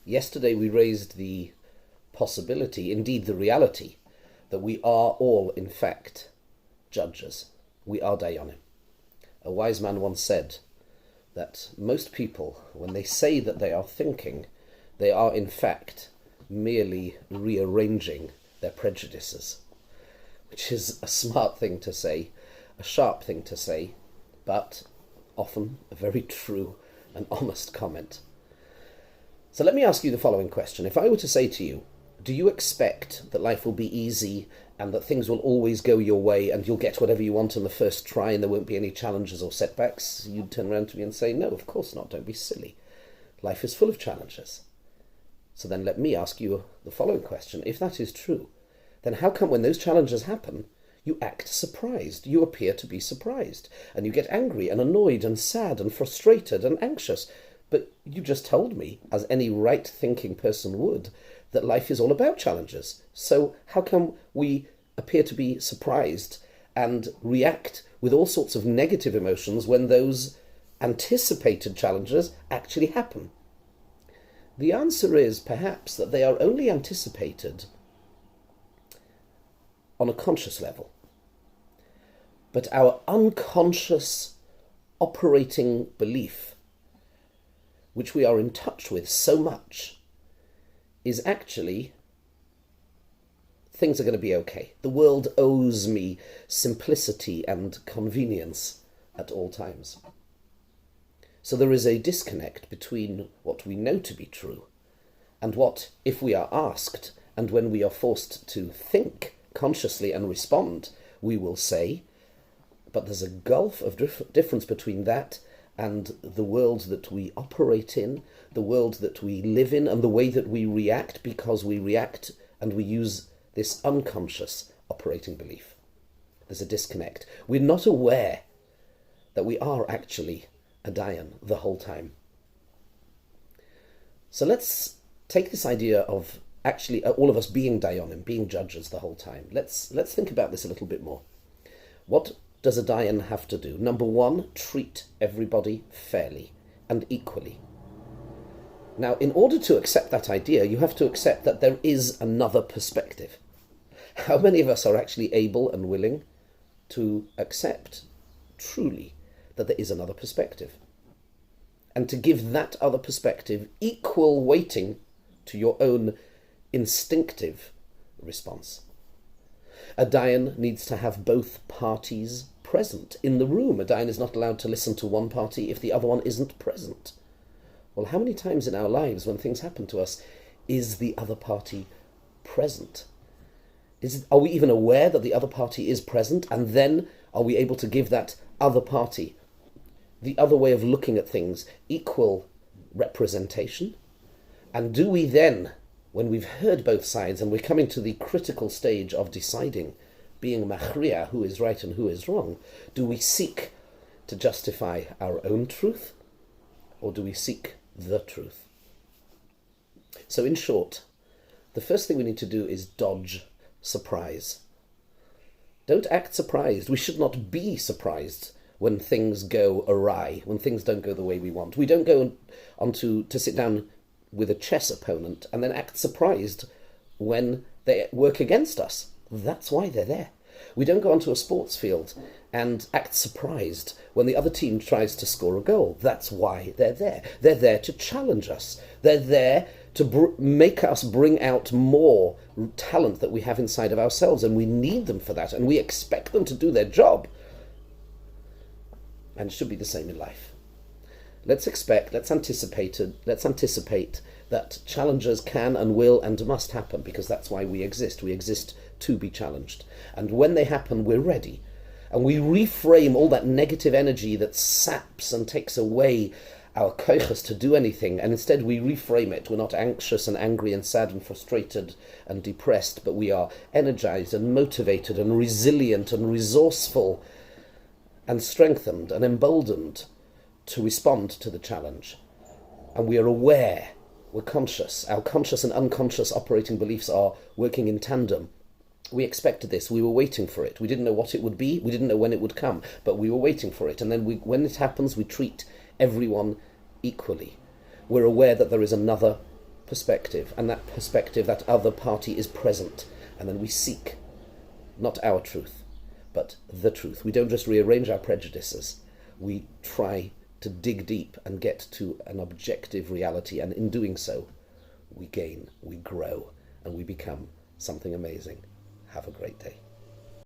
Yesterday we raised the possibility, indeed the reality, that we are all, in fact, judges. We are Dayanim. A wise man once said that most people, when they say that they are thinking, they are, in fact, merely rearranging their prejudices, which is a smart thing to say, a sharp thing to say, but often a very true and honest comment. So let me ask you the following question. If I were to say to you, do you expect that life will be easy and that things will always go your way and you'll get whatever you want on the first try and there won't be any challenges or setbacks? You'd turn around to me and say, no, of course not. Don't be silly. Life is full of challenges. So then let me ask you the following question. If that is true, then how come when those challenges happen, you act surprised? You appear to be surprised and you get angry and annoyed and sad and frustrated and anxious. But you just told me, as any right-thinking person would, that life is all about challenges. So how come we appear to be surprised and react with all sorts of negative emotions when those anticipated challenges actually happen? The answer is perhaps that they are only anticipated on a conscious level. But our unconscious operating belief, which we are in touch with so much, is actually things are going to be okay. The world owes me simplicity and convenience at all times. So there is a disconnect between what we know to be true and what, if we are asked and when we are forced to think consciously and respond, we will say. But there's a gulf of difference between that and the world that we operate in, the world that we live in, and the way that we react, because we react and we use this unconscious operating belief. There's a disconnect. We're not aware that we are actually a Dayan the whole time. So let's take this idea of actually all of us being Dayanim, being judges the whole time. Let's think about this a little bit more. What does a Dayan have to do? Number one, treat everybody fairly and equally. Now, in order to accept that idea, you have to accept that there is another perspective. How many of us are actually able and willing to accept truly that there is another perspective? And to give that other perspective equal weighting to your own instinctive response. A Dayan needs to have both parties present in the room. A Dayan is not allowed to listen to one party if the other one isn't present. Well, how many times in our lives when things happen to us is the other party present? Are we even aware that the other party is present? And then are we able to give that other party, the other way of looking at things, equal representation? And do we then, when we've heard both sides and we're coming to the critical stage of deciding, being machriya, who is right and who is wrong, do we seek to justify our own truth, or do we seek the truth? So in short, the first thing we need to do is dodge surprise. Don't act surprised. We should not be surprised when things go awry, when things don't go the way we want. We don't go on to sit down with a chess opponent and then act surprised when they work against us. That's why they're there. We don't go onto a sports field and act surprised when the other team tries to score a goal. That's why they're there. They're there to challenge us. They're there to make us bring out more talent that we have inside of ourselves, and we need them for that, and we expect them to do their job. And it should be the same in life. Let's anticipate that challenges can and will and must happen, because that's why we exist. We exist to be challenged. And when they happen, we're ready. And we reframe all that negative energy that saps and takes away our koiches to do anything, and instead we reframe it. We're not anxious and angry and sad and frustrated and depressed, but we are energized and motivated and resilient and resourceful and strengthened and emboldened to respond to the challenge. And we are aware, we're conscious. Our conscious and unconscious operating beliefs are working in tandem. We expected this, we were waiting for it. We didn't know what it would be, we didn't know when it would come, but we were waiting for it. And then when it happens, we treat everyone equally. We're aware that there is another perspective, and that perspective, that other party is present, and then we seek not our truth, but the truth. We don't just rearrange our prejudices. We try to dig deep and get to an objective reality, and in doing so, we gain, we grow, and we become something amazing. Have a great day.